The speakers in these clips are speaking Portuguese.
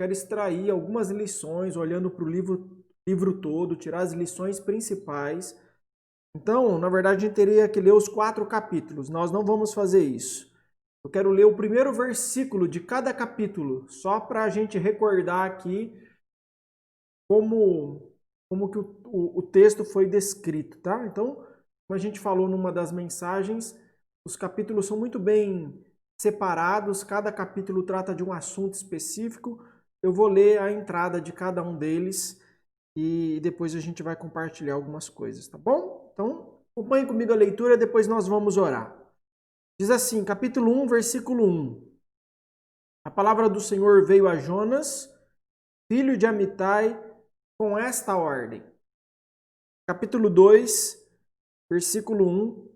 quero extrair algumas lições, olhando para o livro todo, tirar as lições principais. Então, na verdade, a gente teria que ler os 4 capítulos. Nós não vamos fazer isso. Eu quero ler o primeiro versículo de cada capítulo, só para a gente recordar aqui como que o texto foi descrito, tá? Então, como a gente falou numa das mensagens, os capítulos são muito bem separados, cada capítulo trata de um assunto específico. Eu vou ler a entrada de cada um deles e depois a gente vai compartilhar algumas coisas, tá bom? Então, acompanhe comigo a leitura, depois nós vamos orar. Diz assim, capítulo 1, versículo 1. A palavra do Senhor veio a Jonas, filho de Amitai, com esta ordem. Capítulo 2, versículo 1.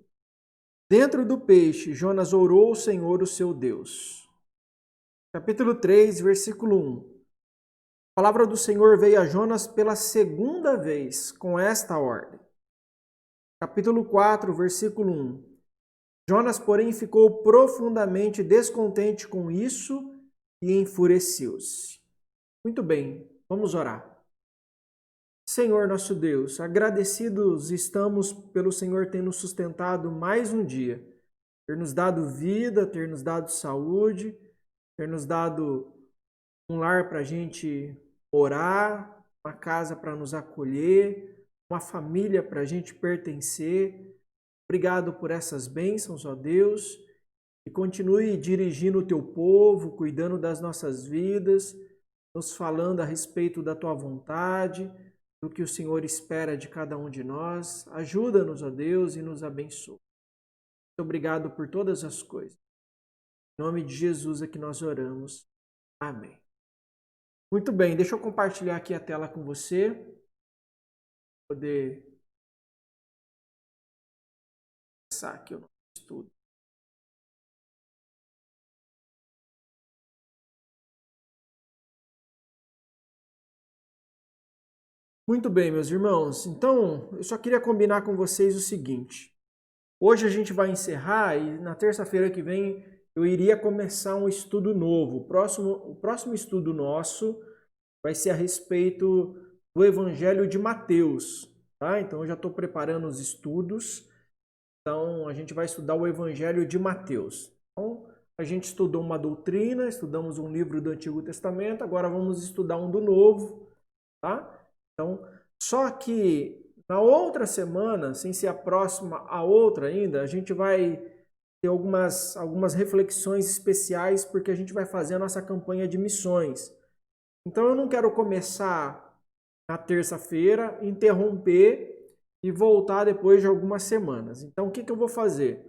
Dentro do peixe, Jonas orou ao Senhor, o seu Deus. Capítulo 3, versículo 1. A palavra do Senhor veio a Jonas pela segunda vez, com esta ordem. Capítulo 4, versículo 1. Jonas, porém, ficou profundamente descontente com isso e enfureceu-se. Muito bem, vamos orar. Senhor nosso Deus, agradecidos estamos pelo Senhor ter nos sustentado mais um dia, ter nos dado vida, ter nos dado saúde, ter nos dado um lar para a gente orar, uma casa para nos acolher, uma família para a gente pertencer. Obrigado por essas bênçãos, ó Deus, e continue dirigindo o teu povo, cuidando das nossas vidas, nos falando a respeito da tua vontade, do que o Senhor espera de cada um de nós. Ajuda-nos, ó Deus, e nos abençoa. Muito obrigado por todas as coisas. Em nome de Jesus é que nós oramos. Amém. Muito bem, deixa eu compartilhar aqui a tela com você. Poder começar aqui o nosso estudo. Muito bem, meus irmãos. Então, eu só queria combinar com vocês o seguinte. Hoje a gente vai encerrar e na terça-feira que vem eu iria começar um estudo novo. O próximo estudo nosso vai ser a respeito do Evangelho de Mateus. Tá? Então, eu já estou preparando os estudos. Então, a gente vai estudar o Evangelho de Mateus. Então, a gente estudou uma doutrina, estudamos um livro do Antigo Testamento, agora vamos estudar um do Novo. Tá? Então, só que na outra semana, sem ser a próxima, a outra ainda, a gente vai ter algumas reflexões especiais, porque a gente vai fazer a nossa campanha de missões. Então, eu não quero começar na terça-feira, interromper e voltar depois de algumas semanas. Então, o que eu vou fazer?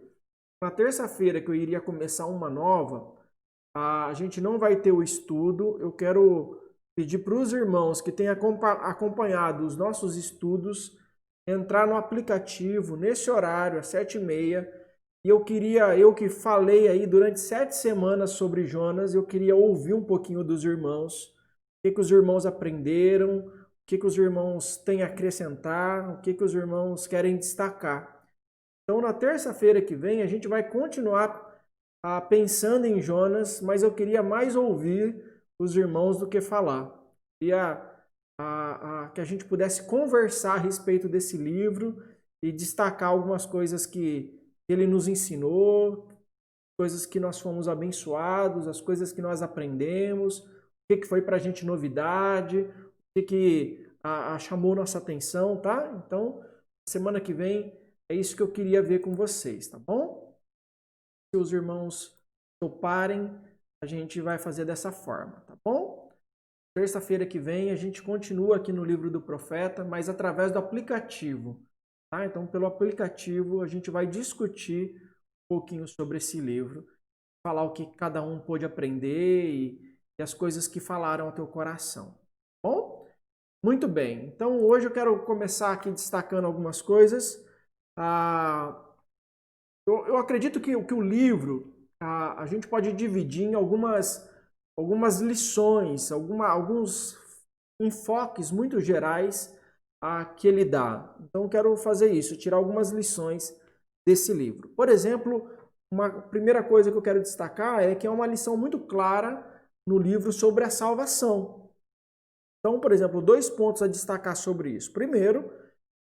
Na terça-feira, que eu iria começar uma nova, a gente não vai ter o estudo. Eu quero pedir para os irmãos que têm acompanhado os nossos estudos entrar no aplicativo nesse horário, às 7h30. E eu que falei aí durante 7 semanas sobre Jonas, eu queria ouvir um pouquinho dos irmãos, o que os irmãos aprenderam, o que os irmãos têm a acrescentar, o que os irmãos querem destacar. Então, na terça-feira que vem, a gente vai continuar pensando em Jonas, mas eu queria mais ouvir os irmãos do que falar. Queria que a gente pudesse conversar a respeito desse livro e destacar algumas coisas que ele nos ensinou, coisas que nós fomos abençoados, as coisas que nós aprendemos, o que foi para a gente novidade, o que chamou nossa atenção, tá? Então, semana que vem é isso que eu queria ver com vocês, tá bom? Se os irmãos toparem, a gente vai fazer dessa forma, tá bom? Terça-feira que vem a gente continua aqui no livro do profeta, mas através do aplicativo, tá? Então, pelo aplicativo, a gente vai discutir um pouquinho sobre esse livro, falar o que cada um pôde aprender e as coisas que falaram ao teu coração, tá bom? Muito bem, então hoje eu quero começar aqui destacando algumas coisas. Eu acredito que o livro a gente pode dividir em algumas lições, alguns enfoques muito gerais que ele dá. Então eu quero fazer isso, tirar algumas lições desse livro. Por exemplo, uma primeira coisa que eu quero destacar é que é uma lição muito clara no livro sobre a salvação. Então, por exemplo, 2 pontos a destacar sobre isso. Primeiro,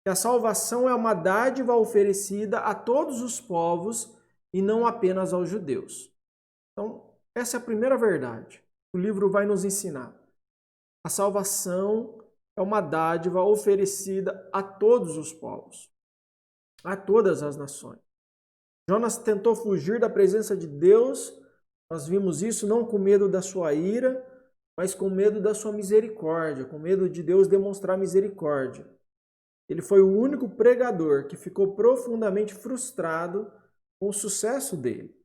que a salvação é uma dádiva oferecida a todos os povos e não apenas aos judeus. Então, essa é a primeira verdade que o livro vai nos ensinar. A salvação é uma dádiva oferecida a todos os povos, a todas as nações. Jonas tentou fugir da presença de Deus, nós vimos isso não com medo da sua ira, mas com medo da sua misericórdia, com medo de Deus demonstrar misericórdia. Ele foi o único pregador que ficou profundamente frustrado com o sucesso dele.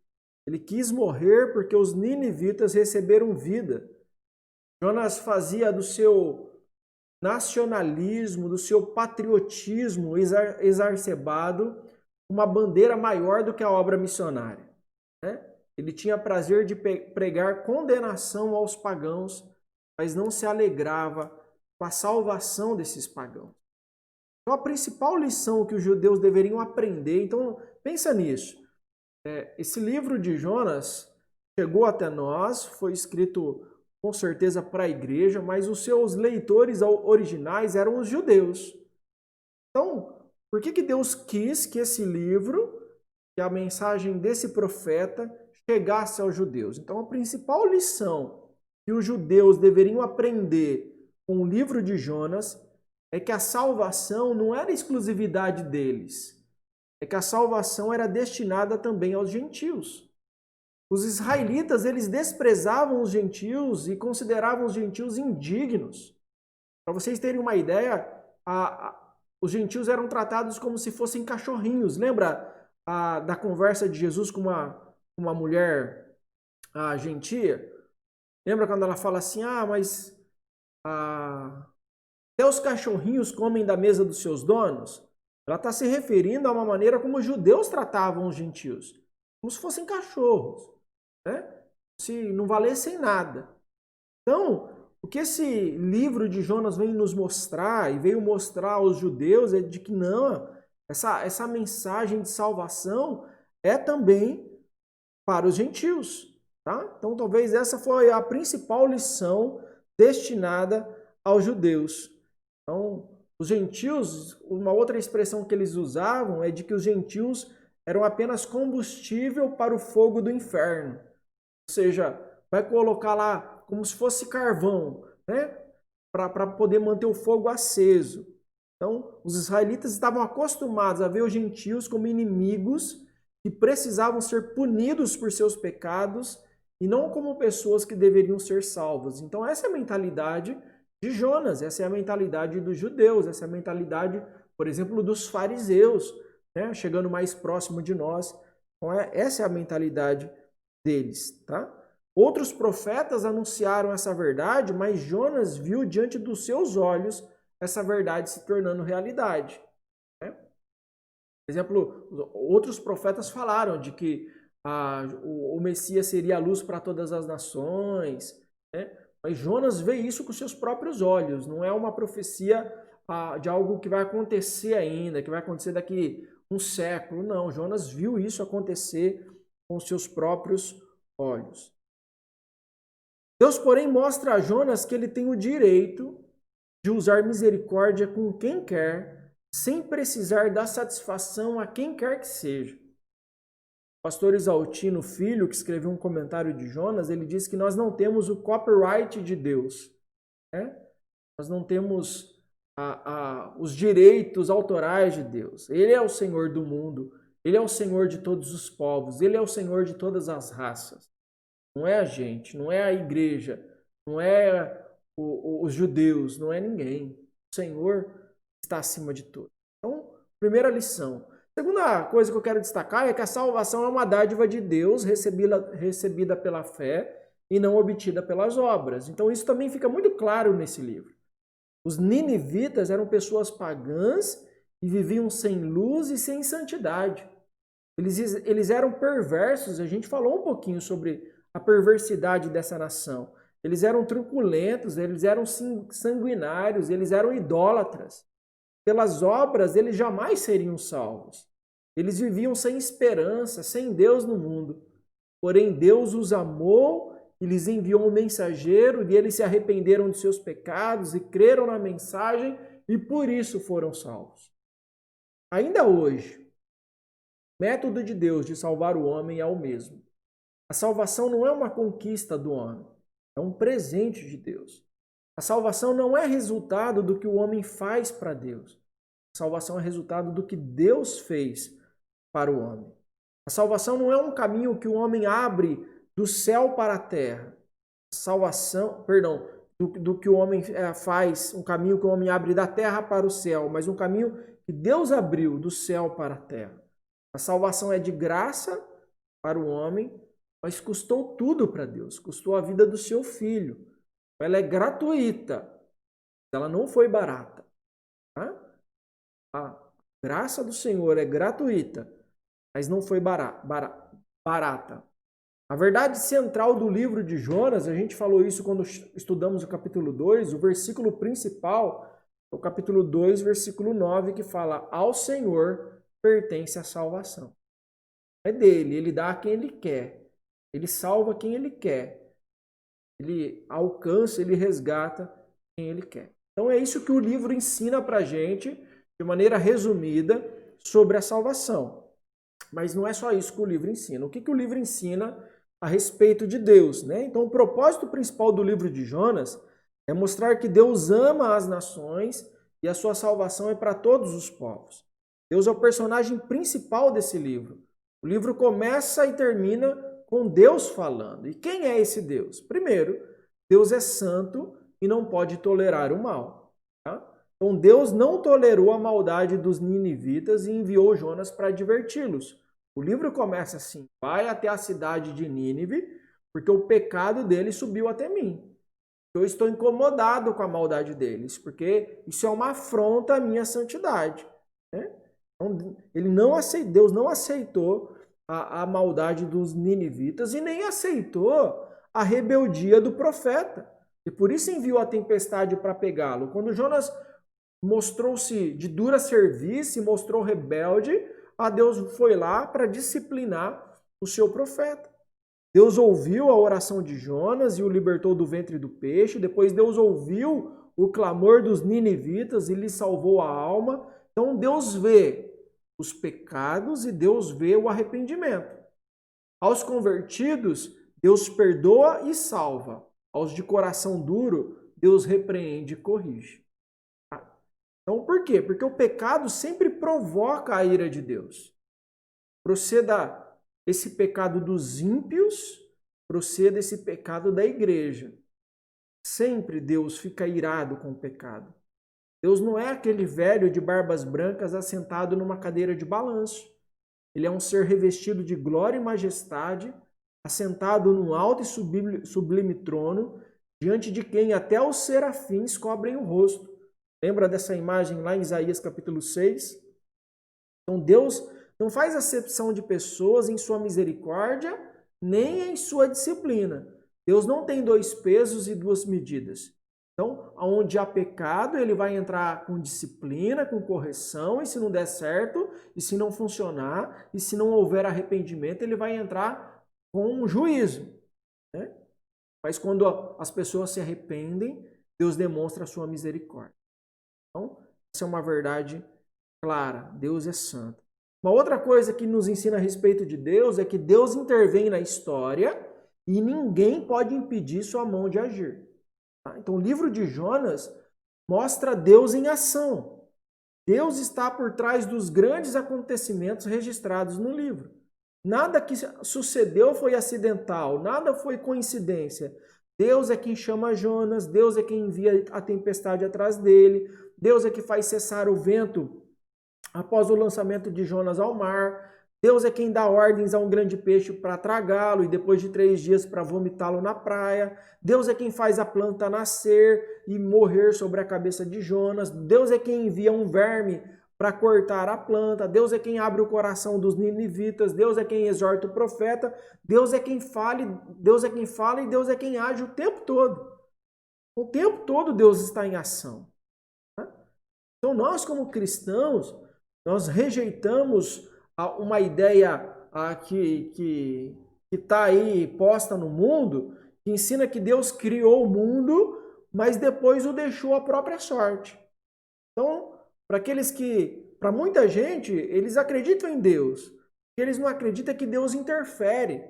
Ele quis morrer porque os ninivitas receberam vida. Jonas fazia do seu nacionalismo, do seu patriotismo exacerbado, uma bandeira maior do que a obra missionária. Ele tinha prazer de pregar condenação aos pagãos, mas não se alegrava com a salvação desses pagãos. Então, a principal lição que os judeus deveriam aprender, então pensa nisso. Esse livro de Jonas chegou até nós, foi escrito com certeza para a igreja, mas os seus leitores originais eram os judeus. Então, por que Deus quis que esse livro, que a mensagem desse profeta, chegasse aos judeus? Então, a principal lição que os judeus deveriam aprender com o livro de Jonas é que a salvação não era exclusividade deles, é que a salvação era destinada também aos gentios. Os israelitas, eles desprezavam os gentios e consideravam os gentios indignos. Para vocês terem uma ideia, os gentios eram tratados como se fossem cachorrinhos. Lembra da conversa de Jesus com uma mulher gentia? Lembra quando ela fala assim, mas até os cachorrinhos comem da mesa dos seus donos? Ela está se referindo a uma maneira como os judeus tratavam os gentios, como se fossem cachorros, se não valessem nada. Então, o que esse livro de Jonas vem nos mostrar e veio mostrar aos judeus é de que não, essa mensagem de salvação é também para os gentios. Tá? Então, talvez essa foi a principal lição destinada aos judeus. Então, os gentios, uma outra expressão que eles usavam é de que os gentios eram apenas combustível para o fogo do inferno. Ou seja, vai colocar lá como se fosse carvão, para poder manter o fogo aceso. Então, os israelitas estavam acostumados a ver os gentios como inimigos que precisavam ser punidos por seus pecados e não como pessoas que deveriam ser salvas. Então, essa é a mentalidade de Jonas, essa é a mentalidade dos judeus, essa é a mentalidade, por exemplo, dos fariseus, chegando mais próximo de nós. Então, essa é a mentalidade deles, tá? Outros profetas anunciaram essa verdade, mas Jonas viu diante dos seus olhos essa verdade se tornando realidade. Por exemplo, outros profetas falaram de que o Messias seria a luz para todas as nações, mas Jonas vê isso com seus próprios olhos, não é uma profecia de algo que vai acontecer ainda, que vai acontecer daqui um século, não. Jonas viu isso acontecer com seus próprios olhos. Deus, porém, mostra a Jonas que ele tem o direito de usar misericórdia com quem quer, sem precisar dar satisfação a quem quer que seja. O pastor Isaltino Filho, que escreveu um comentário de Jonas, ele diz que nós não temos o copyright de Deus. Nós não temos os direitos autorais de Deus. Ele é o Senhor do mundo, Ele é o Senhor de todos os povos, Ele é o Senhor de todas as raças. Não é a gente, não é a igreja, não é os judeus, não é ninguém. O Senhor está acima de tudo. Então, primeira lição. Segunda coisa que eu quero destacar é que a salvação é uma dádiva de Deus recebida pela fé e não obtida pelas obras. Então, isso também fica muito claro nesse livro. Os ninivitas eram pessoas pagãs e viviam sem luz e sem santidade. Eles eram perversos, a gente falou um pouquinho sobre a perversidade dessa nação. Eles eram truculentos, eles eram sanguinários, eles eram idólatras. Pelas obras, eles jamais seriam salvos. Eles viviam sem esperança, sem Deus no mundo. Porém, Deus os amou e lhes enviou um mensageiro, e eles se arrependeram de seus pecados e creram na mensagem, e por isso foram salvos. Ainda hoje, o método de Deus de salvar o homem é o mesmo. A salvação não é uma conquista do homem, é um presente de Deus. A salvação não é resultado do que o homem faz para Deus. A salvação é resultado do que Deus fez para o homem. A salvação não é um caminho que o homem abre do céu para a terra. Do que o homem faz, um caminho que o homem abre da terra para o céu, mas um caminho que Deus abriu do céu para a terra. A salvação é de graça para o homem, mas custou tudo para Deus, custou a vida do seu filho. Ela é gratuita, ela não foi barata. Tá? A graça do Senhor é gratuita, mas não foi barata. A verdade central do livro de Jonas, a gente falou isso quando estudamos o capítulo 2, o versículo principal é o capítulo 2, versículo 9, que fala: ao Senhor pertence a salvação. É dele, ele dá a quem ele quer, ele salva quem ele quer, ele alcança, ele resgata quem ele quer. Então é isso que o livro ensina pra gente, de maneira resumida, sobre a salvação. Mas não é só isso que o livro ensina. O que o livro ensina a respeito de Deus, né? Então, o propósito principal do livro de Jonas é mostrar que Deus ama as nações e a sua salvação é para todos os povos. Deus é o personagem principal desse livro. O livro começa e termina com Deus falando. E quem é esse Deus? Primeiro, Deus é santo e não pode tolerar o mal. Tá? Então, Deus não tolerou a maldade dos ninivitas e enviou Jonas para adverti-los. O livro começa assim: vai até a cidade de Nínive, porque o pecado deles subiu até mim. Eu estou incomodado com a maldade deles, porque isso é uma afronta à minha santidade. Né? Então, Deus não aceitou a maldade dos ninivitas e nem aceitou a rebeldia do profeta. E por isso enviou a tempestade para pegá-lo. Quando Jonas mostrou-se de dura serviço e mostrou rebelde, Deus foi lá para disciplinar o seu profeta. Deus ouviu a oração de Jonas e o libertou do ventre do peixe. Depois Deus ouviu o clamor dos ninivitas e lhe salvou a alma. Então Deus vê os pecados e Deus vê o arrependimento. Aos convertidos, Deus perdoa e salva. Aos de coração duro, Deus repreende e corrige. Então, por quê? Porque o pecado sempre provoca a ira de Deus. Proceda esse pecado dos ímpios, proceda esse pecado da igreja. Sempre Deus fica irado com o pecado. Deus não é aquele velho de barbas brancas assentado numa cadeira de balanço. Ele é um ser revestido de glória e majestade, assentado num alto e sublime trono, diante de quem até os serafins cobrem o rosto. Lembra dessa imagem lá em Isaías capítulo 6? Então Deus não faz acepção de pessoas em sua misericórdia, nem em sua disciplina. Deus não tem dois pesos e duas medidas. Então, onde há pecado, ele vai entrar com disciplina, com correção, e se não der certo, e se não funcionar, e se não houver arrependimento, ele vai entrar com juízo. Né? Mas quando as pessoas se arrependem, Deus demonstra a sua misericórdia. Então, essa é uma verdade clara. Deus é santo. Uma outra coisa que nos ensina a respeito de Deus é que Deus intervém na história e ninguém pode impedir sua mão de agir. Então, o livro de Jonas mostra Deus em ação. Deus está por trás dos grandes acontecimentos registrados no livro. Nada que sucedeu foi acidental, nada foi coincidência. Deus é quem chama Jonas, Deus é quem envia a tempestade atrás dele, Deus é que faz cessar o vento após o lançamento de Jonas ao mar, Deus é quem dá ordens a um grande peixe para tragá-lo e depois de 3 dias para vomitá-lo na praia, Deus é quem faz a planta nascer e morrer sobre a cabeça de Jonas, Deus é quem envia um verme para cortar a planta, Deus é quem abre o coração dos ninivitas, Deus é quem exorta o profeta, Deus é quem fala e Deus é quem age o tempo todo. O tempo todo Deus está em ação. Então nós como cristãos, nós rejeitamos uma ideia que está aí posta no mundo, que ensina que Deus criou o mundo, mas depois o deixou à própria sorte. Então, para muita gente, eles acreditam em Deus. O que eles não acreditam é que Deus interfere.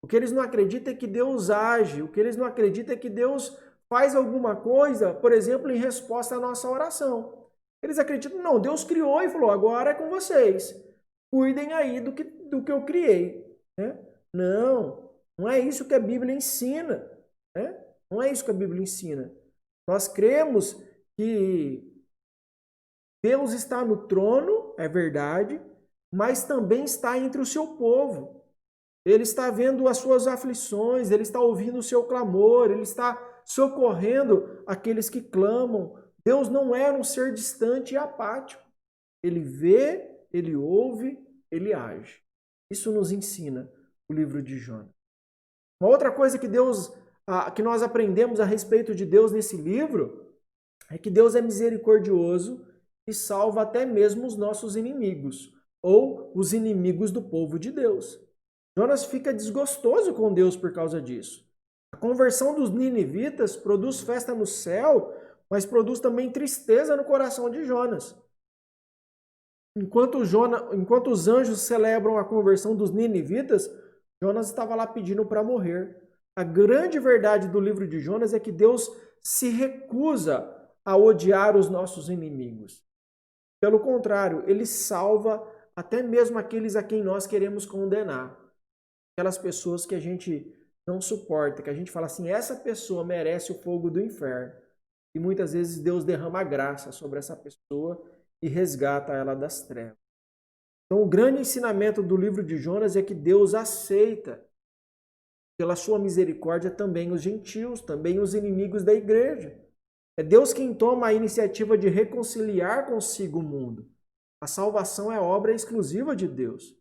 O que eles não acreditam é que Deus age. O que eles não acreditam é que Deus faz alguma coisa, por exemplo, em resposta à nossa oração. Eles acreditam, não, Deus criou e falou, agora é com vocês. Cuidem aí do que eu criei. Né? Não é isso que a Bíblia ensina. Né? Não é isso que a Bíblia ensina. Nós cremos que Deus está no trono, é verdade, mas também está entre o seu povo. Ele está vendo as suas aflições, ele está ouvindo o seu clamor, ele está socorrendo aqueles que clamam. Deus não é um ser distante e apático. Ele vê, ele ouve, ele age. Isso nos ensina o livro de Jonas. Uma outra coisa que nós aprendemos a respeito de Deus nesse livro é que Deus é misericordioso e salva até mesmo os nossos inimigos, ou os inimigos do povo de Deus. Jonas fica desgostoso com Deus por causa disso. A conversão dos ninivitas produz festa no céu, mas produz também tristeza no coração de Jonas. Enquanto os anjos celebram a conversão dos ninivitas, Jonas estava lá pedindo para morrer. A grande verdade do livro de Jonas é que Deus se recusa a odiar os nossos inimigos. Pelo contrário, ele salva até mesmo aqueles a quem nós queremos condenar. Aquelas pessoas que a gente não suporta, que a gente fala assim, essa pessoa merece o fogo do inferno. E muitas vezes Deus derrama graça sobre essa pessoa e resgata ela das trevas. Então o grande ensinamento do livro de Jonas é que Deus aceita, pela sua misericórdia, também os gentios, também os inimigos da igreja. É Deus quem toma a iniciativa de reconciliar consigo o mundo. A salvação é obra exclusiva de Deus.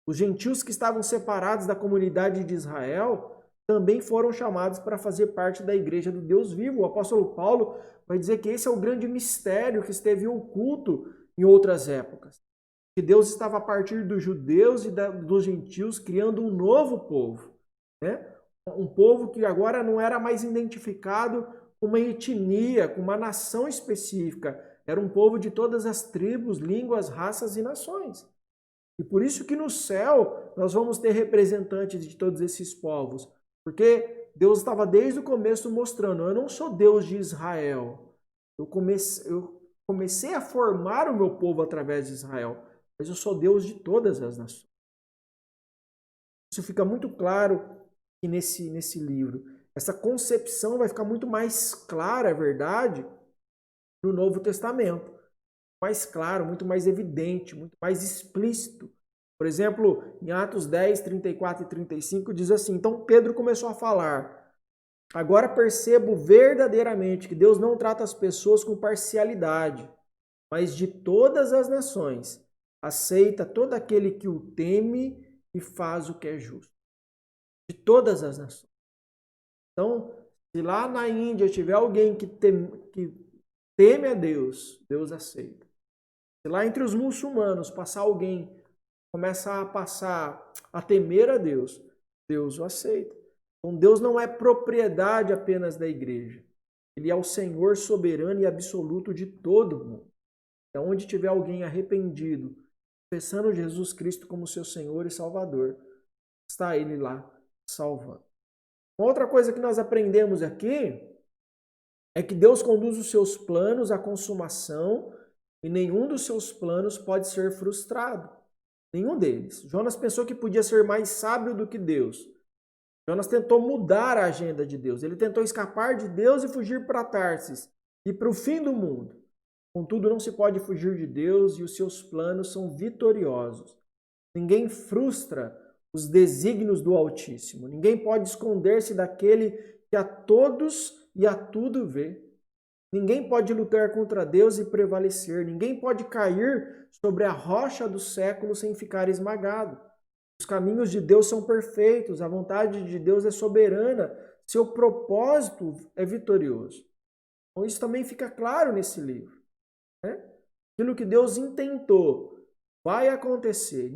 Os gentios que estavam separados da comunidade de Israel também foram chamados para fazer parte da igreja do Deus vivo. O apóstolo Paulo vai dizer que esse é o grande mistério que esteve oculto em outras épocas. Que Deus estava a partir dos judeus e dos gentios criando um novo povo. Né? Um povo que agora não era mais identificado com uma etnia, com uma nação específica. Era um povo de todas as tribos, línguas, raças e nações. E por isso que no céu nós vamos ter representantes de todos esses povos. Porque Deus estava desde o começo mostrando, eu não sou Deus de Israel. Eu comecei a formar o meu povo através de Israel, mas eu sou Deus de todas as nações. Isso fica muito claro aqui nesse livro. Essa concepção vai ficar muito mais clara, é verdade, no Novo Testamento. Mais claro, muito mais evidente, muito mais explícito. Por exemplo, em Atos 10, 34 e 35, diz assim, então Pedro começou a falar, agora percebo verdadeiramente que Deus não trata as pessoas com parcialidade, mas de todas as nações, aceita todo aquele que o teme e faz o que é justo. De todas as nações. Então, se lá na Índia tiver alguém que teme a Deus, Deus aceita. Se lá entre os muçulmanos começar a temer a Deus, Deus o aceita. Então Deus não é propriedade apenas da igreja. Ele é o Senhor soberano e absoluto de todo mundo. Então, onde tiver alguém arrependido, confessando Jesus Cristo como seu Senhor e Salvador, está Ele lá salvando. Uma outra coisa que nós aprendemos aqui é que Deus conduz os seus planos à consumação e nenhum dos seus planos pode ser frustrado. Nenhum deles. Jonas pensou que podia ser mais sábio do que Deus. Jonas tentou mudar a agenda de Deus. Ele tentou escapar de Deus e fugir para Tarsis e para o fim do mundo. Contudo, não se pode fugir de Deus e os seus planos são vitoriosos. Ninguém frustra os desígnios do Altíssimo. Ninguém pode esconder-se daquele que a todos e a tudo vê. Ninguém pode lutar contra Deus e prevalecer. Ninguém pode cair sobre a rocha do século sem ficar esmagado. Os caminhos de Deus são perfeitos, a vontade de Deus é soberana, seu propósito é vitorioso. Então isso também fica claro nesse livro. Né? Aquilo que Deus intentou vai acontecer.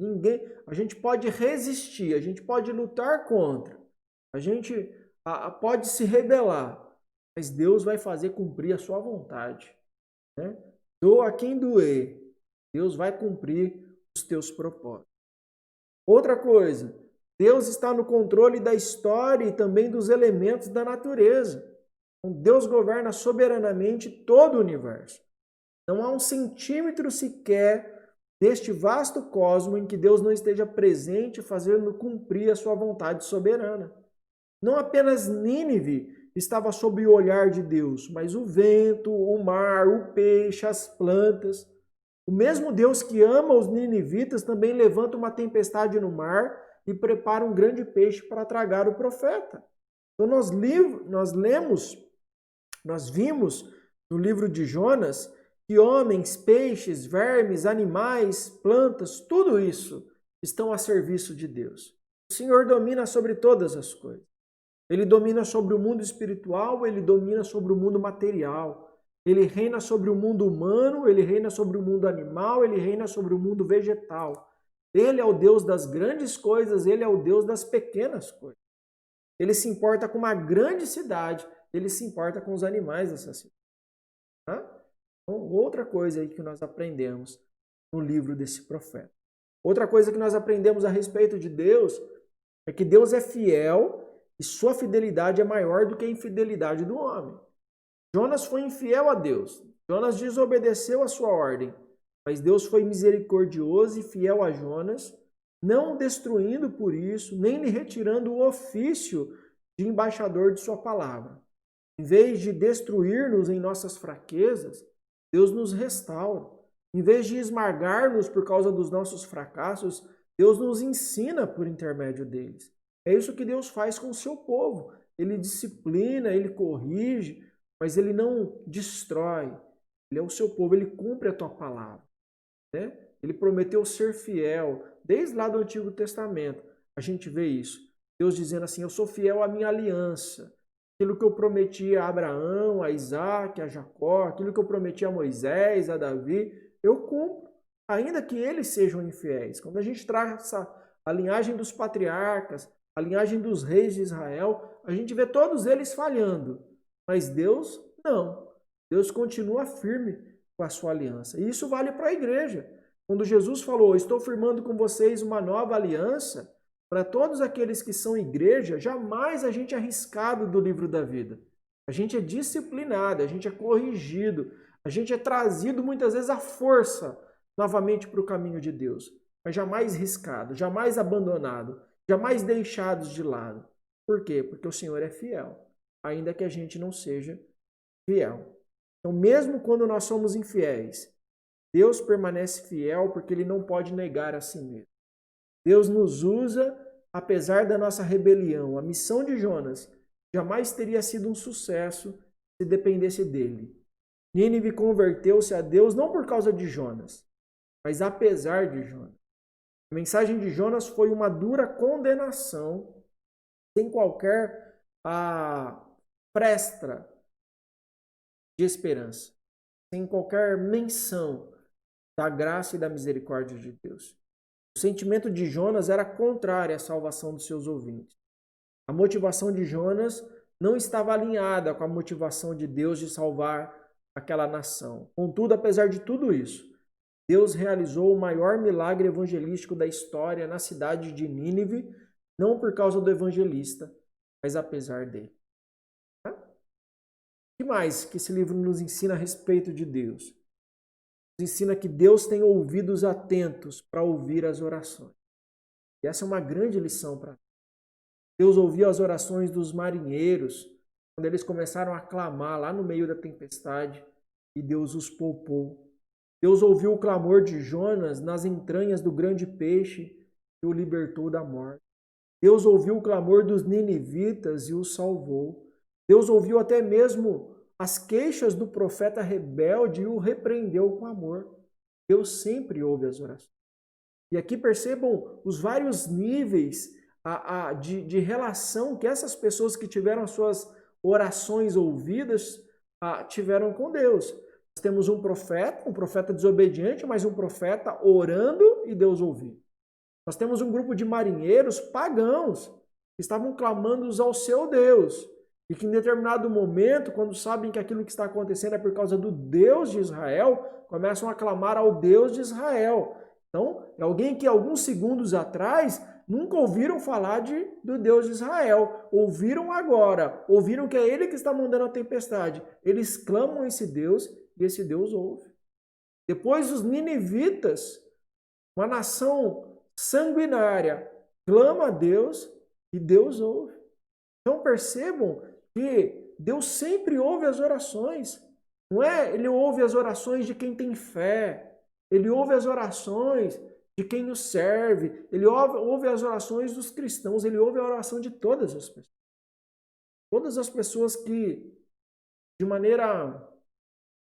A gente pode resistir, a gente pode lutar contra. A gente pode se rebelar, mas Deus vai fazer cumprir a sua vontade. Né? Doa quem doer, Deus vai cumprir os teus propósitos. Outra coisa, Deus está no controle da história e também dos elementos da natureza. Deus governa soberanamente todo o universo. Não há um centímetro sequer deste vasto cosmo em que Deus não esteja presente, fazendo cumprir a sua vontade soberana. Não apenas Nínive estava sob o olhar de Deus, mas o vento, o mar, o peixe, as plantas. O mesmo Deus que ama os ninivitas também levanta uma tempestade no mar e prepara um grande peixe para tragar o profeta. Então nós vimos no livro de Jonas que homens, peixes, vermes, animais, plantas, tudo isso estão a serviço de Deus. O Senhor domina sobre todas as coisas. Ele domina sobre o mundo espiritual, ele domina sobre o mundo material. Ele reina sobre o mundo humano, ele reina sobre o mundo animal, ele reina sobre o mundo vegetal. Ele é o Deus das grandes coisas, ele é o Deus das pequenas coisas. Ele se importa com uma grande cidade, ele se importa com os animais dessa cidade. Tá? Então, outra coisa aí que nós aprendemos no livro desse profeta. Outra coisa que nós aprendemos a respeito de Deus é que Deus é fiel e sua fidelidade é maior do que a infidelidade do homem. Jonas foi infiel a Deus. Jonas desobedeceu a sua ordem. Mas Deus foi misericordioso e fiel a Jonas, não o destruindo por isso, nem lhe retirando o ofício de embaixador de sua palavra. Em vez de destruir-nos em nossas fraquezas, Deus nos restaura. Em vez de esmagar-nos por causa dos nossos fracassos, Deus nos ensina por intermédio deles. É isso que Deus faz com o seu povo. Ele disciplina, ele corrige, mas ele não destrói. Ele é o seu povo, ele cumpre a tua palavra. Né? Ele prometeu ser fiel. Desde lá do Antigo Testamento, a gente vê isso. Deus dizendo assim, eu sou fiel à minha aliança. Aquilo que eu prometi a Abraão, a Isaac, a Jacó, aquilo que eu prometi a Moisés, a Davi, eu cumpro, ainda que eles sejam infiéis. Quando a gente traça a linhagem dos patriarcas, a linhagem dos reis de Israel, a gente vê todos eles falhando. Mas Deus, não. Deus continua firme com a sua aliança. E isso vale para a igreja. Quando Jesus falou, estou firmando com vocês uma nova aliança, para todos aqueles que são igreja, jamais a gente é arriscado do livro da vida. A gente é disciplinado, a gente é corrigido, a gente é trazido muitas vezes à força novamente para o caminho de Deus. Mas jamais riscado, jamais abandonado, jamais deixados de lado. Por quê? Porque o Senhor é fiel, ainda que a gente não seja fiel. Então, mesmo quando nós somos infiéis, Deus permanece fiel porque Ele não pode negar a si mesmo. Deus nos usa apesar da nossa rebelião. A missão de Jonas jamais teria sido um sucesso se dependesse dele. Nínive converteu-se a Deus não por causa de Jonas, mas apesar de Jonas. A mensagem de Jonas foi uma dura condenação, sem qualquer prestra de esperança, sem qualquer menção da graça e da misericórdia de Deus. O sentimento de Jonas era contrário à salvação dos seus ouvintes. A motivação de Jonas não estava alinhada com a motivação de Deus de salvar aquela nação. Contudo, apesar de tudo isso, Deus realizou o maior milagre evangelístico da história na cidade de Nínive, não por causa do evangelista, mas apesar dele. Tá? O que mais que esse livro nos ensina a respeito de Deus? Nos ensina que Deus tem ouvidos atentos para ouvir as orações. E essa é uma grande lição para nós. Deus ouviu as orações dos marinheiros, quando eles começaram a clamar lá no meio da tempestade, e Deus os poupou. Deus ouviu o clamor de Jonas nas entranhas do grande peixe e o libertou da morte. Deus ouviu o clamor dos ninivitas e os salvou. Deus ouviu até mesmo as queixas do profeta rebelde e o repreendeu com amor. Deus sempre ouve as orações. E aqui percebam os vários níveis de relação que essas pessoas que tiveram suas orações ouvidas tiveram com Deus. Nós temos um profeta desobediente, mas um profeta orando e Deus ouvindo. Nós temos um grupo de marinheiros pagãos estavam clamando ao seu Deus. E que em determinado momento, quando sabem que aquilo que está acontecendo é por causa do Deus de Israel, começam a clamar ao Deus de Israel. Então, é alguém que alguns segundos atrás nunca ouviram falar do Deus de Israel. Ouviram agora, ouviram que é ele que está mandando a tempestade. Eles clamam a esse Deus e esse Deus ouve. Depois os ninivitas, uma nação sanguinária, clama a Deus e Deus ouve. Então percebam que Deus sempre ouve as orações. Não é? Ele ouve as orações de quem tem fé. Ele ouve as orações de quem o serve. Ele ouve as orações dos cristãos. Ele ouve a oração de todas as pessoas. Todas as pessoas que, de maneira,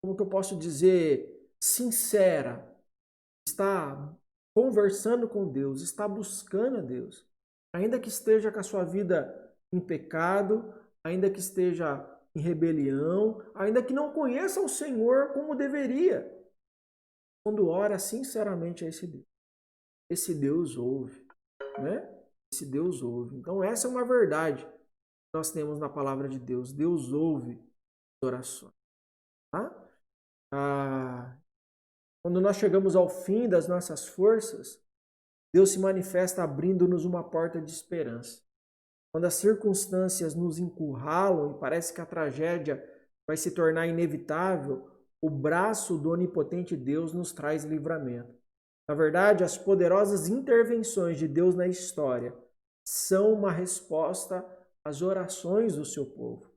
como que eu posso dizer, sincera, está conversando com Deus, está buscando a Deus. Ainda que esteja com a sua vida em pecado, ainda que esteja em rebelião, ainda que não conheça o Senhor como deveria. Quando ora sinceramente a esse Deus ouve, né? Esse Deus ouve. Então essa é uma verdade que nós temos na palavra de Deus. Deus ouve as orações. Tá? Quando nós chegamos ao fim das nossas forças, Deus se manifesta abrindo-nos uma porta de esperança. Quando as circunstâncias nos encurralam e parece que a tragédia vai se tornar inevitável, o braço do onipotente Deus nos traz livramento. Na verdade, as poderosas intervenções de Deus na história são uma resposta às orações do seu povo.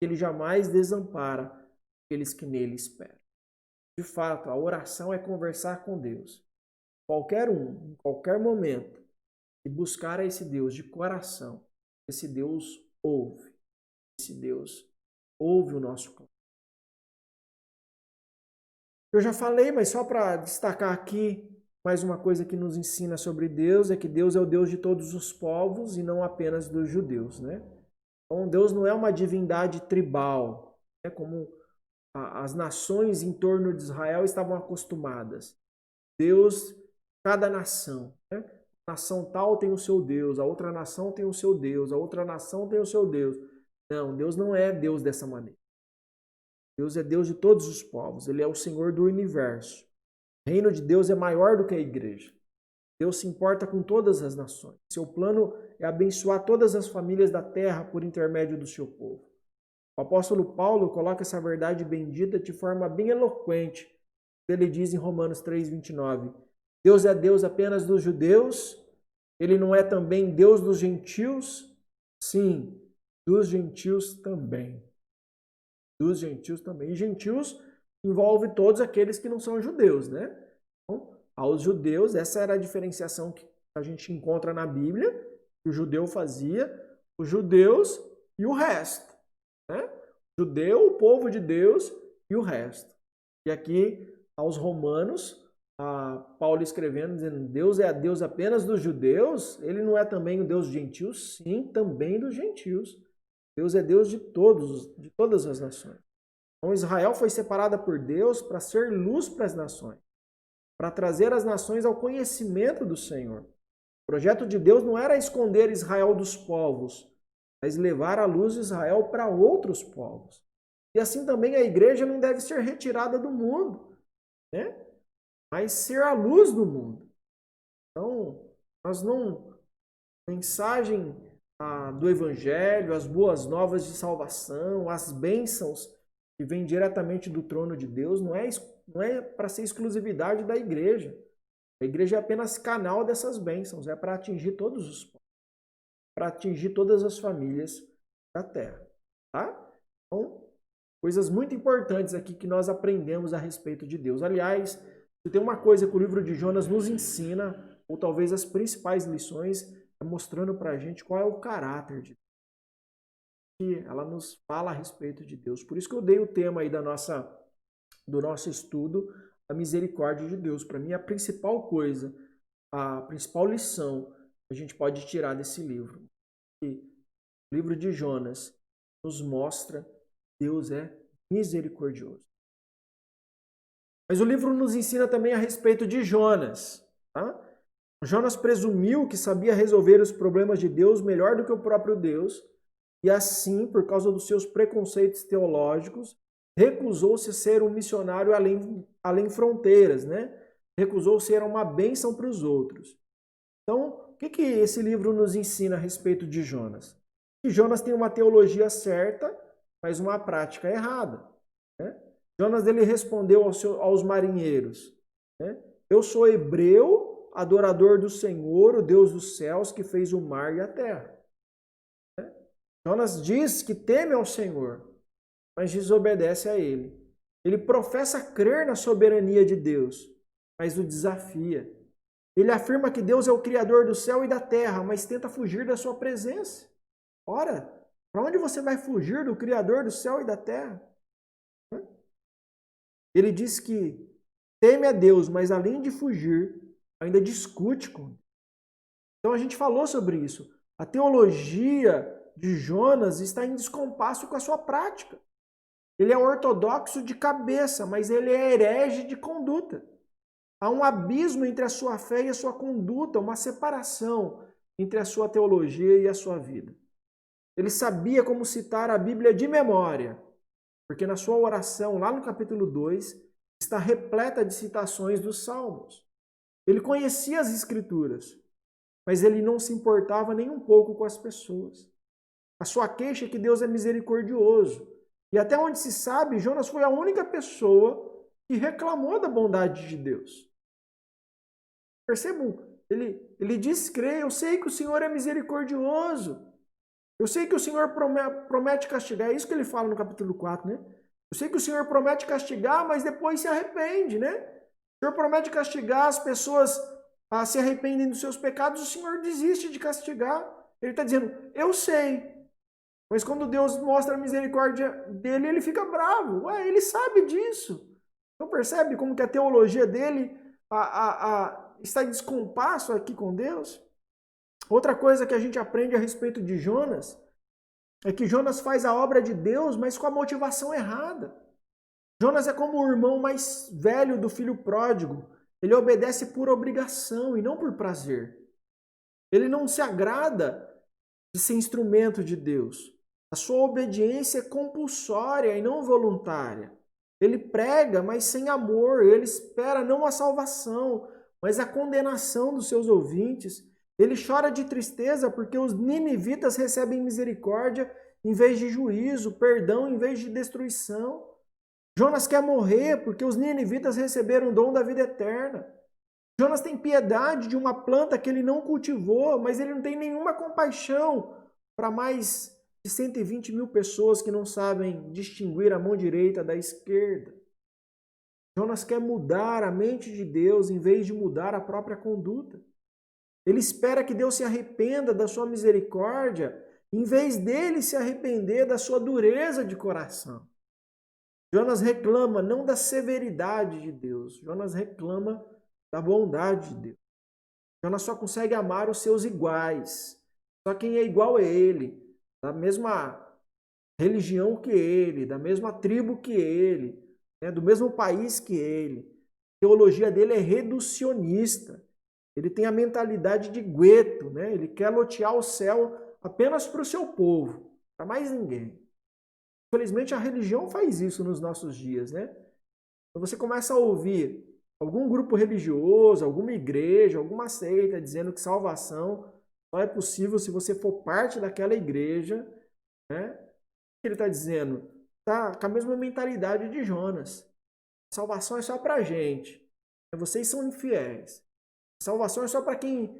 Ele jamais desampara aqueles que nele esperam. De fato, a oração é conversar com Deus. Qualquer um, em qualquer momento, e buscar a esse Deus de coração. Esse Deus ouve. Esse Deus ouve o nosso clamor. Eu já falei, mas só para destacar aqui mais uma coisa que nos ensina sobre Deus, é que Deus é o Deus de todos os povos e não apenas dos judeus, né? Então Deus não é uma divindade tribal, né? Como as nações em torno de Israel estavam acostumadas. Deus, cada nação, né? A nação tal tem o seu Deus, a outra nação tem o seu Deus, a outra nação tem o seu Deus. Não, Deus não é Deus dessa maneira. Deus é Deus de todos os povos, Ele é o Senhor do universo. O reino de Deus é maior do que a igreja. Deus se importa com todas as nações. Seu plano é abençoar todas as famílias da terra por intermédio do seu povo. O apóstolo Paulo coloca essa verdade bendita de forma bem eloquente. Ele diz em Romanos 3:29, Deus é Deus apenas dos judeus? Ele não é também Deus dos gentios? Sim, dos gentios também. Dos gentios também. E gentios envolve todos aqueles que não são judeus, né? Então, aos judeus, essa era a diferenciação que a gente encontra na Bíblia, que o judeu fazia, os judeus e o resto, né? O judeu, o povo de Deus e o resto. E aqui, aos romanos, Paulo escrevendo, dizendo, Deus é Deus apenas dos judeus, ele não é também o Deus dos gentios? Sim, também dos gentios. Deus é Deus de todas as nações. Então Israel foi separada por Deus para ser luz para as nações, para trazer as nações ao conhecimento do Senhor. O projeto de Deus não era esconder Israel dos povos, mas levar a luz de Israel para outros povos. E assim também a igreja não deve ser retirada do mundo, né? Mas ser a luz do mundo. Então, nós não... A mensagem do Evangelho, as boas novas de salvação, as bênçãos que vêm diretamente do trono de Deus, não é para ser exclusividade da igreja. A igreja é apenas canal dessas bênçãos, é para atingir todos os povos, para atingir todas as famílias da terra. Tá? Então, coisas muito importantes aqui que nós aprendemos a respeito de Deus. Aliás, se tem uma coisa que o livro de Jonas nos ensina, ou talvez as principais lições, é mostrando para a gente qual é o caráter de Deus. E ela nos fala a respeito de Deus. Por isso que eu dei o tema aí do nosso estudo, a misericórdia de Deus. Para mim, a principal coisa, a principal lição que a gente pode tirar desse livro. E o livro de Jonas nos mostra que Deus é misericordioso. Mas o livro nos ensina também a respeito de Jonas. Tá? Jonas presumiu que sabia resolver os problemas de Deus melhor do que o próprio Deus, e assim, por causa dos seus preconceitos teológicos, recusou-se a ser um missionário além fronteiras, né? Recusou ser uma bênção para os outros. Então, o que esse livro nos ensina a respeito de Jonas? Que Jonas tem uma teologia certa, mas uma prática errada, né? Jonas ele respondeu aos marinheiros, né? Eu sou hebreu, adorador do Senhor, o Deus dos céus, que fez o mar e a terra. Jonas diz que teme ao Senhor, mas desobedece a ele. Ele professa crer na soberania de Deus, mas o desafia. Ele afirma que Deus é o Criador do céu e da terra, mas tenta fugir da sua presença. Ora, para onde você vai fugir do Criador do céu e da terra? Ele diz que teme a Deus, mas além de fugir, ainda discute com ele. Então a gente falou sobre isso. A teologia de Jonas está em descompasso com a sua prática. Ele é ortodoxo de cabeça, mas ele é herege de conduta. Há um abismo entre a sua fé e a sua conduta, uma separação entre a sua teologia e a sua vida. Ele sabia como citar a Bíblia de memória, porque na sua oração, lá no capítulo 2, está repleta de citações dos Salmos. Ele conhecia as Escrituras, mas ele não se importava nem um pouco com as pessoas. A sua queixa é que Deus é misericordioso. E até onde se sabe, Jonas foi a única pessoa que reclamou da bondade de Deus. Percebam, ele diz crer, eu sei que o Senhor é misericordioso. Eu sei que o Senhor promete castigar, é isso que ele fala no capítulo 4, né? Eu sei que o Senhor promete castigar, mas depois se arrepende, né? O Senhor promete castigar, as pessoas se arrependem dos seus pecados, o Senhor desiste de castigar. Ele está dizendo, eu sei. Mas quando Deus mostra a misericórdia dele, ele fica bravo. Ué, ele sabe disso. Então percebe como que a teologia dele está em descompasso aqui com Deus? Outra coisa que a gente aprende a respeito de Jonas é que Jonas faz a obra de Deus, mas com a motivação errada. Jonas é como o irmão mais velho do filho pródigo. Ele obedece por obrigação e não por prazer. Ele não se agrada de ser instrumento de Deus. A sua obediência é compulsória e não voluntária. Ele prega, mas sem amor. Ele espera não a salvação, mas a condenação dos seus ouvintes. Ele chora de tristeza porque os ninivitas recebem misericórdia em vez de juízo, perdão em vez de destruição. Jonas quer morrer porque os ninivitas receberam o dom da vida eterna. Jonas tem piedade de uma planta que ele não cultivou, mas ele não tem nenhuma compaixão para mais de 120 mil pessoas que não sabem distinguir a mão direita da esquerda. Jonas quer mudar a mente de Deus em vez de mudar a própria conduta. Ele espera que Deus se arrependa da sua misericórdia, em vez dele se arrepender da sua dureza de coração. Jonas reclama não da severidade de Deus, Jonas reclama da bondade de Deus. Jonas só consegue amar os seus iguais. Só quem é igual a ele, da mesma religião que ele, da mesma tribo que ele, né, do mesmo país que ele. A teologia dele é reducionista. Ele tem a mentalidade de gueto, né? Ele quer lotear o céu apenas para o seu povo, para mais ninguém. Infelizmente a religião faz isso nos nossos dias, né? Quando você começa a ouvir algum grupo religioso, alguma igreja, alguma seita dizendo que salvação só é possível se você for parte daquela igreja, né? O que ele está dizendo? Está com a mesma mentalidade de Jonas. Salvação é só para a gente. Vocês são infiéis. Salvação é só para quem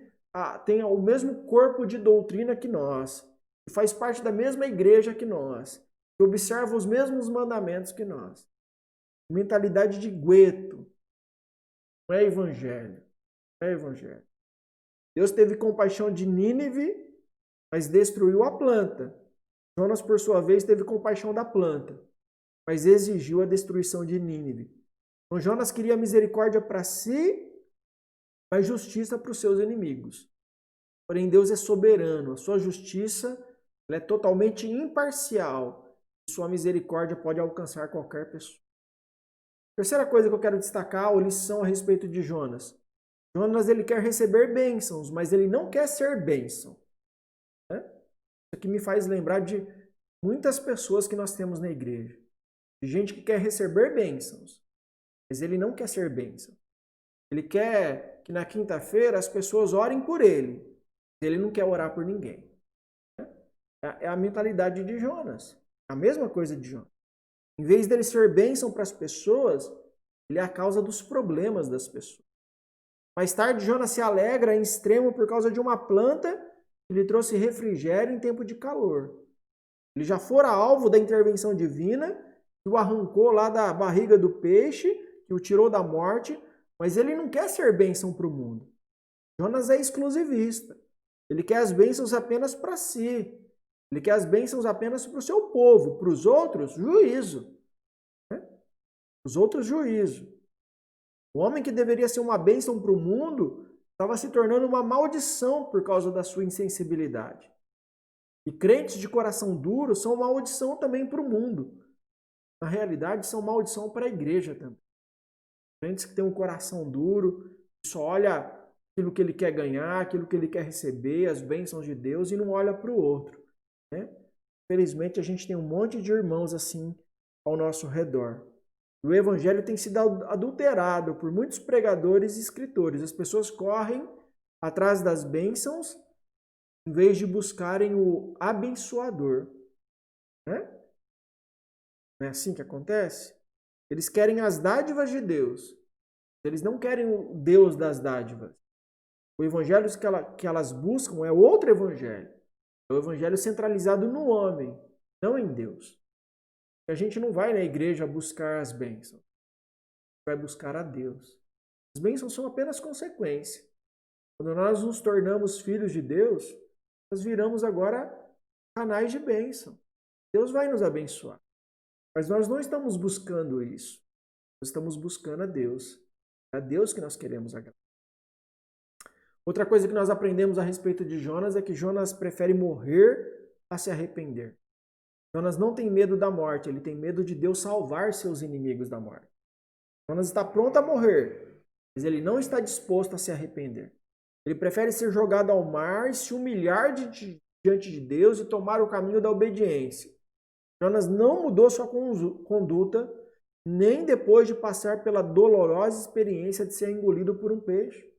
tem o mesmo corpo de doutrina que nós, que faz parte da mesma igreja que nós, que observa os mesmos mandamentos que nós. Mentalidade de gueto. Não é evangelho. Não é evangelho. Deus teve compaixão de Nínive, mas destruiu a planta. Jonas, por sua vez, teve compaixão da planta, mas exigiu a destruição de Nínive. Então Jonas queria misericórdia para si, mas justiça para os seus inimigos. Porém, Deus é soberano. A sua justiça é totalmente imparcial. E sua misericórdia pode alcançar qualquer pessoa. Terceira coisa que eu quero destacar, ou lição a respeito de Jonas. Jonas, ele quer receber bênçãos, mas ele não quer ser bênção. Né? Isso aqui me faz lembrar de muitas pessoas que nós temos na igreja. De gente que quer receber bênçãos, mas ele não quer ser bênção. Ele quer que na quinta-feira as pessoas orem por ele. Ele não quer orar por ninguém. É a mentalidade de Jonas. A mesma coisa de Jonas. Em vez dele ser bênção para as pessoas, ele é a causa dos problemas das pessoas. Mais tarde, Jonas se alegra em extremo por causa de uma planta que lhe trouxe refrigério em tempo de calor. Ele já fora alvo da intervenção divina, que o arrancou lá da barriga do peixe, que o tirou da morte, mas ele não quer ser bênção para o mundo. Jonas é exclusivista. Ele quer as bênçãos apenas para si. Ele quer as bênçãos apenas para o seu povo. Para os outros, juízo. Para os outros, juízo. O homem que deveria ser uma bênção para o mundo estava se tornando uma maldição por causa da sua insensibilidade. E crentes de coração duro são maldição também para o mundo. Na realidade, são maldição para a igreja também. Crentes que têm um coração duro, só olha aquilo que ele quer ganhar, aquilo que ele quer receber, as bênçãos de Deus, e não olha para o outro. Né? Felizmente, a gente tem um monte de irmãos assim ao nosso redor. O evangelho tem sido adulterado por muitos pregadores e escritores. As pessoas correm atrás das bênçãos em vez de buscarem o abençoador. Né? Não é assim que acontece? Eles querem as dádivas de Deus. Eles não querem o Deus das dádivas. O evangelho que elas buscam é outro evangelho. É o evangelho centralizado no homem, não em Deus. A gente não vai na igreja buscar as bênçãos. Vai buscar a Deus. As bênçãos são apenas consequência. Quando nós nos tornamos filhos de Deus, nós viramos agora canais de bênção. Deus vai nos abençoar. Mas nós não estamos buscando isso. Nós estamos buscando a Deus. É a Deus que nós queremos agradar. Outra coisa que nós aprendemos a respeito de Jonas é que Jonas prefere morrer a se arrepender. Jonas não tem medo da morte, ele tem medo de Deus salvar seus inimigos da morte. Jonas está pronto a morrer, mas ele não está disposto a se arrepender. Ele prefere ser jogado ao mar e se humilhar diante de Deus e tomar o caminho da obediência. Jonas não mudou sua conduta, nem depois de passar pela dolorosa experiência de ser engolido por um peixe.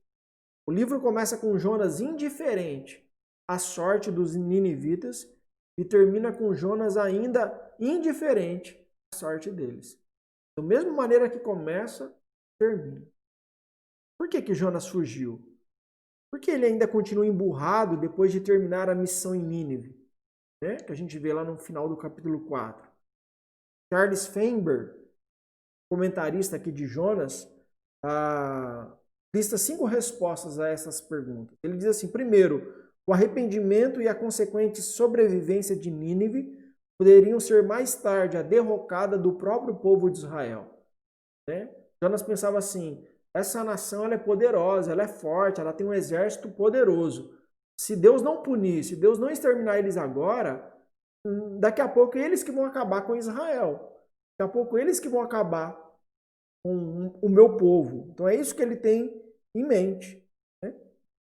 O livro começa com Jonas indiferente à sorte dos ninivitas e termina com Jonas ainda indiferente à sorte deles. Da mesma maneira que começa, termina. Por que Jonas fugiu? Por que ele ainda continua emburrado depois de terminar a missão em Nínive? Né? Que a gente vê lá no final do capítulo 4. Charles Feinberg, comentarista aqui de Jonas, lista 5 respostas a essas perguntas. Ele diz assim, primeiro, o arrependimento e a consequente sobrevivência de Nínive poderiam ser mais tarde a derrocada do próprio povo de Israel. Né? Jonas pensava assim, essa nação ela é poderosa, ela é forte, ela tem um exército poderoso. Se Deus não punir, se Deus não exterminar eles agora, daqui a pouco eles que vão acabar com Israel. Daqui a pouco eles que vão acabar com o meu povo. Então é isso que ele tem em mente. Né?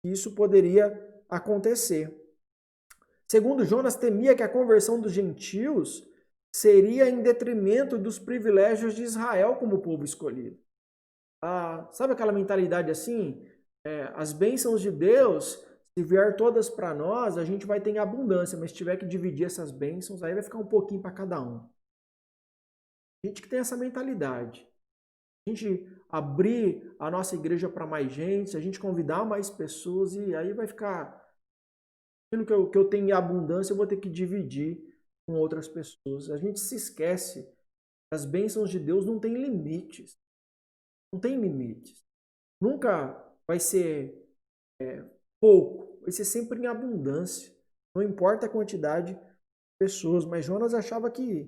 Isso poderia acontecer. Segundo Jonas, temia que a conversão dos gentios seria em detrimento dos privilégios de Israel como povo escolhido. Sabe aquela mentalidade assim? As bênçãos de Deus, se vier todas para nós, a gente vai ter em abundância, mas se tiver que dividir essas bênçãos, aí vai ficar um pouquinho para cada um. Gente que tem essa mentalidade. A gente abrir a nossa igreja para mais gente, a gente convidar mais pessoas e aí vai ficar... Aquilo que eu tenho em abundância, eu vou ter que dividir com outras pessoas. A gente se esquece. As bênçãos de Deus não têm limites. Não tem limites. Nunca vai ser pouco. Vai ser sempre em abundância. Não importa a quantidade de pessoas. Mas Jonas achava que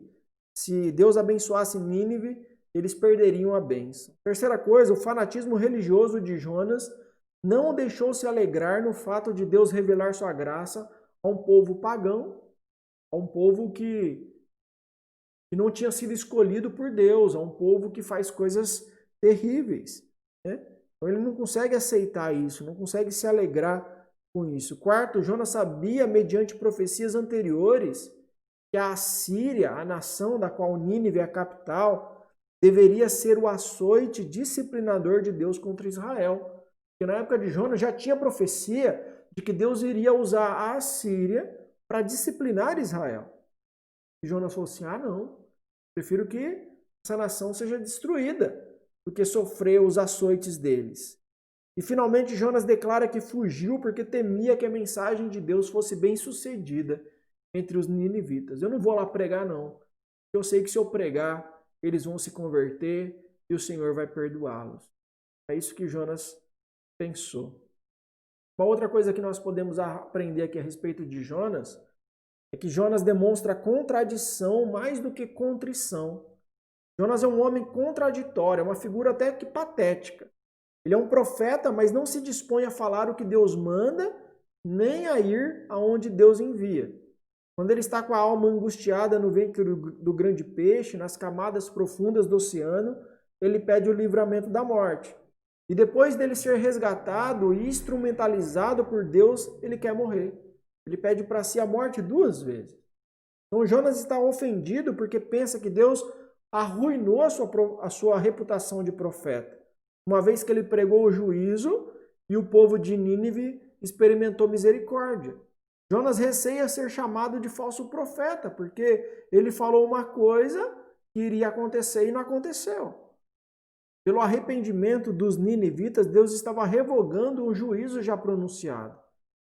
se Deus abençoasse Nínive, eles perderiam a bênção. Terceira coisa, o fanatismo religioso de Jonas não o deixou se alegrar no fato de Deus revelar sua graça a um povo pagão, a um povo que não tinha sido escolhido por Deus, a um povo que faz coisas terríveis. Né? Então ele não consegue aceitar isso, não consegue se alegrar com isso. Quarto, Jonas sabia, mediante profecias anteriores, que a Assíria, a nação da qual Nínive é a capital, deveria ser o açoite disciplinador de Deus contra Israel. Porque na época de Jonas já tinha profecia de que Deus iria usar a Assíria para disciplinar Israel. E Jonas falou assim, não, prefiro que essa nação seja destruída do que sofrer os açoites deles. E finalmente Jonas declara que fugiu porque temia que a mensagem de Deus fosse bem sucedida entre os ninivitas. Eu não vou lá pregar não, eu sei que se eu pregar, eles vão se converter e o Senhor vai perdoá-los. É isso que Jonas pensou. Uma outra coisa que nós podemos aprender aqui a respeito de Jonas é que Jonas demonstra contradição mais do que contrição. Jonas é um homem contraditório, é uma figura até que patética. Ele é um profeta, mas não se dispõe a falar o que Deus manda, nem a ir aonde Deus envia. Quando ele está com a alma angustiada no ventre do grande peixe, nas camadas profundas do oceano, ele pede o livramento da morte. E depois dele ser resgatado e instrumentalizado por Deus, ele quer morrer. Ele pede para si a morte 2 vezes. Então Jonas está ofendido porque pensa que Deus arruinou a sua reputação de profeta, uma vez que ele pregou o juízo e o povo de Nínive experimentou misericórdia. Jonas receia ser chamado de falso profeta, porque ele falou uma coisa que iria acontecer e não aconteceu. Pelo arrependimento dos ninivitas, Deus estava revogando o juízo já pronunciado.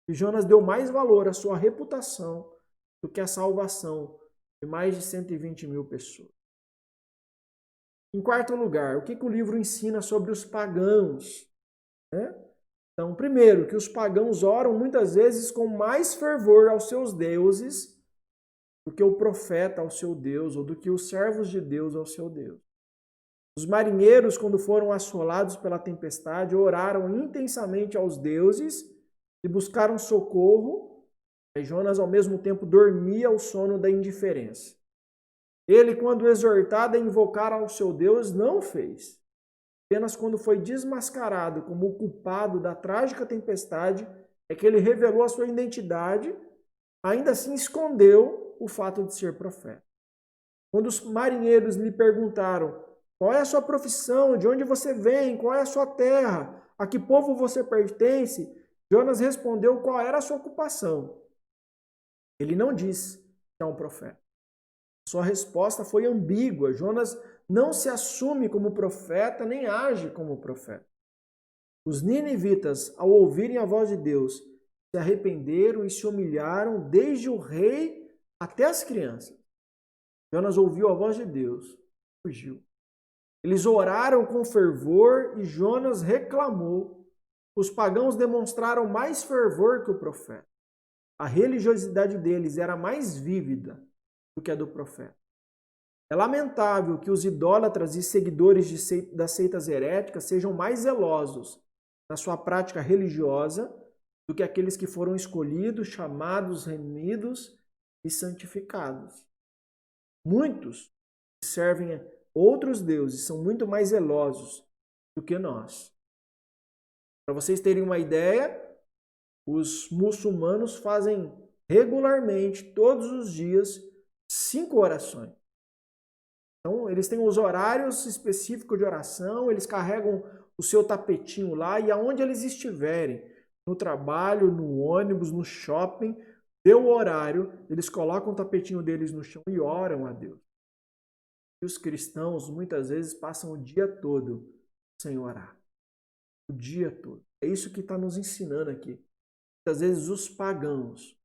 E Jonas deu mais valor à sua reputação do que à salvação de mais de 120 mil pessoas. Em quarto lugar, o que o livro ensina sobre os pagãos? Então, primeiro, que os pagãos oram muitas vezes com mais fervor aos seus deuses do que o profeta ao seu Deus, ou do que os servos de Deus ao seu Deus. Os marinheiros, quando foram assolados pela tempestade, oraram intensamente aos deuses e buscaram socorro. E Jonas, ao mesmo tempo, dormia o sono da indiferença. Ele, quando exortado a invocar ao seu Deus, não fez. Apenas quando foi desmascarado como o culpado da trágica tempestade, é que ele revelou a sua identidade, ainda assim escondeu o fato de ser profeta. Quando os marinheiros lhe perguntaram: qual é a sua profissão? De onde você vem? Qual é a sua terra? A que povo você pertence? Jonas respondeu qual era a sua ocupação. Ele não disse que é um profeta. Sua resposta foi ambígua. Jonas não se assume como profeta, nem age como profeta. Os ninivitas, ao ouvirem a voz de Deus, se arrependeram e se humilharam, desde o rei até as crianças. Jonas ouviu a voz de Deus, fugiu. Eles oraram com fervor e Jonas reclamou. Os pagãos demonstraram mais fervor que o profeta. A religiosidade deles era mais vívida do que a do profeta. É lamentável que os idólatras e seguidores das seitas heréticas sejam mais zelosos na sua prática religiosa do que aqueles que foram escolhidos, chamados, remidos e santificados. Muitos que servem outros deuses são muito mais zelosos do que nós. Para vocês terem uma ideia, os muçulmanos fazem regularmente, todos os dias, 5 orações. Então, eles têm os horários específicos de oração, eles carregam o seu tapetinho lá e aonde eles estiverem, no trabalho, no ônibus, no shopping, deu o horário, eles colocam o tapetinho deles no chão e oram a Deus. E os cristãos, muitas vezes, passam o dia todo sem orar. O dia todo. É isso que está nos ensinando aqui. Muitas vezes os pagãos,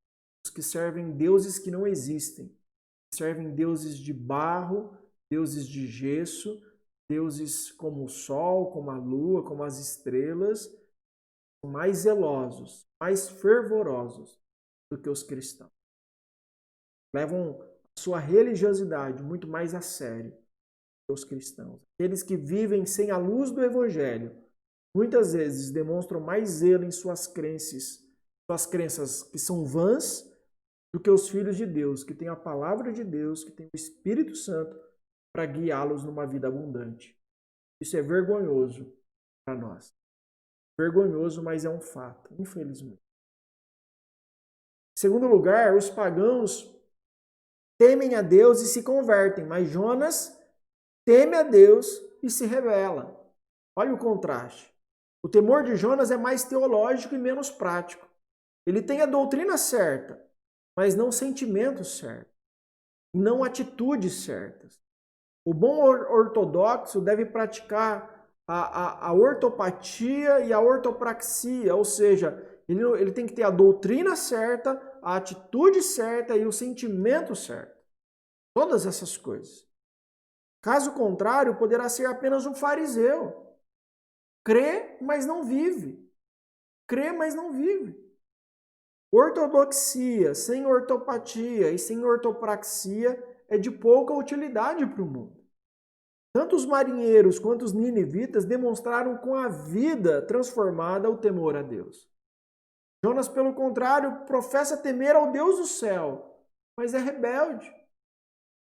os que servem deuses que não existem, servem deuses de barro, deuses de gesso, deuses como o sol, como a lua, como as estrelas, mais zelosos, mais fervorosos do que os cristãos. Levam a sua religiosidade muito mais a sério que os cristãos. Aqueles que vivem sem a luz do evangelho, muitas vezes demonstram mais zelo em suas crenças que são vãs, do que os filhos de Deus, que têm a palavra de Deus, que têm o Espírito Santo para guiá-los numa vida abundante. Isso é vergonhoso para nós. Vergonhoso, mas é um fato, infelizmente. Em segundo lugar, os pagãos temem a Deus e se convertem, mas Jonas teme a Deus e se rebela. Olha o contraste. O temor de Jonas é mais teológico e menos prático. Ele tem a doutrina certa, mas não sentimentos certos, não atitudes certas. O bom ortodoxo deve praticar a ortopatia e a ortopraxia, ou seja, ele tem que ter a doutrina certa, a atitude certa e o sentimento certo. Todas essas coisas. Caso contrário, poderá ser apenas um fariseu. Crê, mas não vive. Crê, mas não vive. Ortodoxia sem ortopatia e sem ortopraxia é de pouca utilidade para o mundo. Tanto os marinheiros quanto os ninivitas demonstraram com a vida transformada o temor a Deus. Jonas, pelo contrário, professa temer ao Deus do céu, mas é rebelde.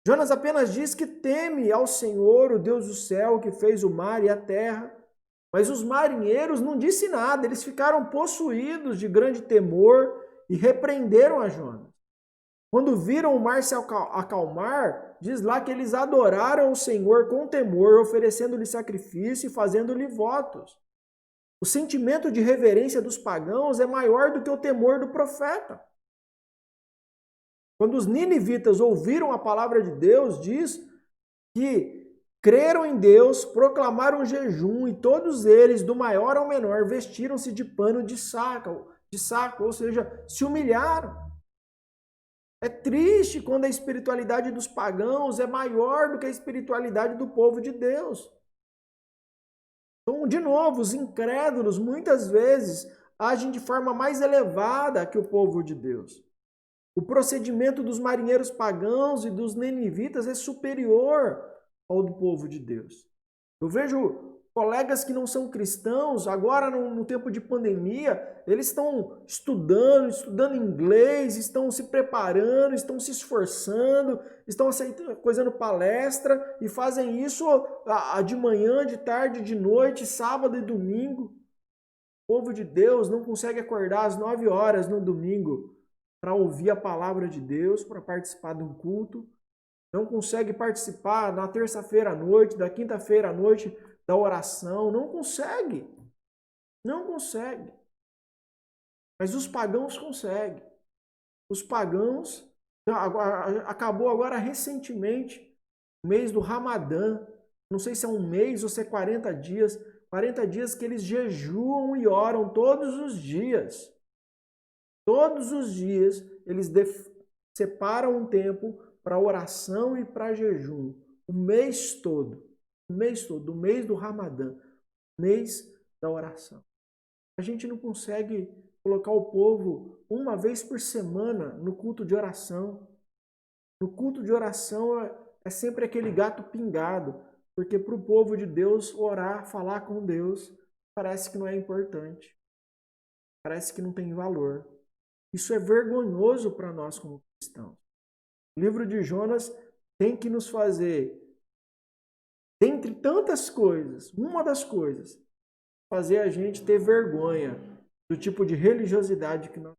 Jonas apenas diz que teme ao Senhor, o Deus do céu, que fez o mar e a terra. Mas os marinheiros não disseram nada, eles ficaram possuídos de grande temor e repreenderam a Jonas. Quando viram o mar se acalmar, diz lá que eles adoraram o Senhor com temor, oferecendo-lhe sacrifício e fazendo-lhe votos. O sentimento de reverência dos pagãos é maior do que o temor do profeta. Quando os ninivitas ouviram a palavra de Deus, diz que creram em Deus, proclamaram jejum e todos eles, do maior ao menor, vestiram-se de pano de saco, ou seja, se humilharam. É triste quando a espiritualidade dos pagãos é maior do que a espiritualidade do povo de Deus. Então, de novo, os incrédulos muitas vezes agem de forma mais elevada que o povo de Deus. O procedimento dos marinheiros pagãos e dos ninivitas é superior ao do povo de Deus. Eu vejo colegas que não são cristãos, agora no tempo de pandemia, eles estão estudando inglês, estão se preparando, estão se esforçando, estão fazendo palestra e fazem isso de manhã, de tarde, de noite, sábado e domingo. O povo de Deus não consegue acordar às 9 horas no domingo para ouvir a palavra de Deus, para participar de um culto. Não consegue participar na terça-feira à noite, da quinta-feira à noite da oração. Não consegue. Não consegue. Mas os pagãos conseguem. Os pagãos, acabou agora recentemente, o mês do Ramadã. Não sei se é um mês ou se é 40 dias. 40 dias que eles jejuam e oram todos os dias. Todos os dias eles separam um tempo para oração e para jejum. O mês todo. O mês todo. O mês do Ramadã. O mês da oração. A gente não consegue colocar o povo uma vez por semana no culto de oração. No culto de oração é sempre aquele gato pingado. Porque para o povo de Deus orar, falar com Deus, parece que não é importante. Parece que não tem valor. Isso é vergonhoso para nós como cristãos. O livro de Jonas tem que nos fazer, dentre tantas coisas, uma das coisas, fazer a gente ter vergonha do tipo de religiosidade que nós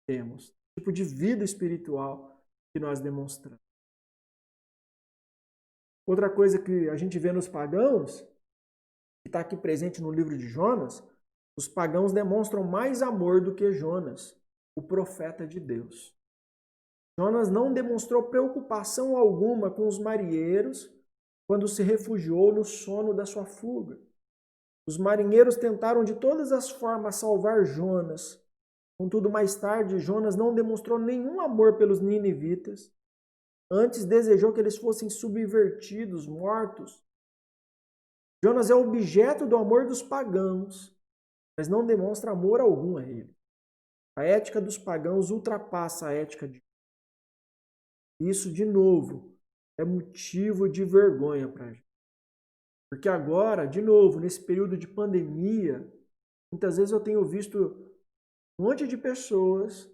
temos, do tipo de vida espiritual que nós demonstramos. Outra coisa que a gente vê nos pagãos, que está aqui presente no livro de Jonas, os pagãos demonstram mais amor do que Jonas, o profeta de Deus. Jonas não demonstrou preocupação alguma com os marinheiros quando se refugiou no sono da sua fuga. Os marinheiros tentaram de todas as formas salvar Jonas. Contudo, mais tarde, Jonas não demonstrou nenhum amor pelos ninivitas. Antes, desejou que eles fossem subvertidos, mortos. Jonas é objeto do amor dos pagãos, mas não demonstra amor algum a ele. A ética dos pagãos ultrapassa a ética de Deus. Isso, de novo, é motivo de vergonha para a gente. Porque agora, de novo, nesse período de pandemia, muitas vezes eu tenho visto um monte de pessoas,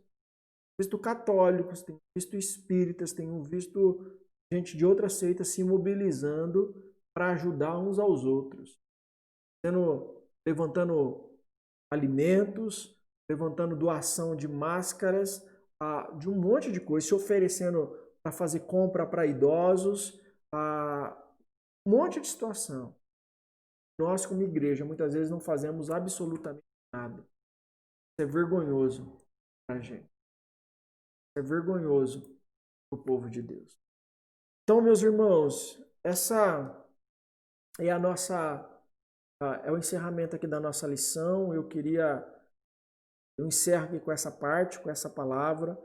visto católicos, tenho visto espíritas, tenho visto gente de outras seitas se mobilizando para ajudar uns aos outros. Levantando alimentos, levantando doação de máscaras, de um monte de coisa, se oferecendo para fazer compra para idosos, um monte de situação. Nós, como igreja, muitas vezes não fazemos absolutamente nada. Isso é vergonhoso para a gente. Isso é vergonhoso para o povo de Deus. Então, meus irmãos, essa é a nossa, é o encerramento aqui da nossa lição. Eu encerro aqui com essa parte, com essa palavra.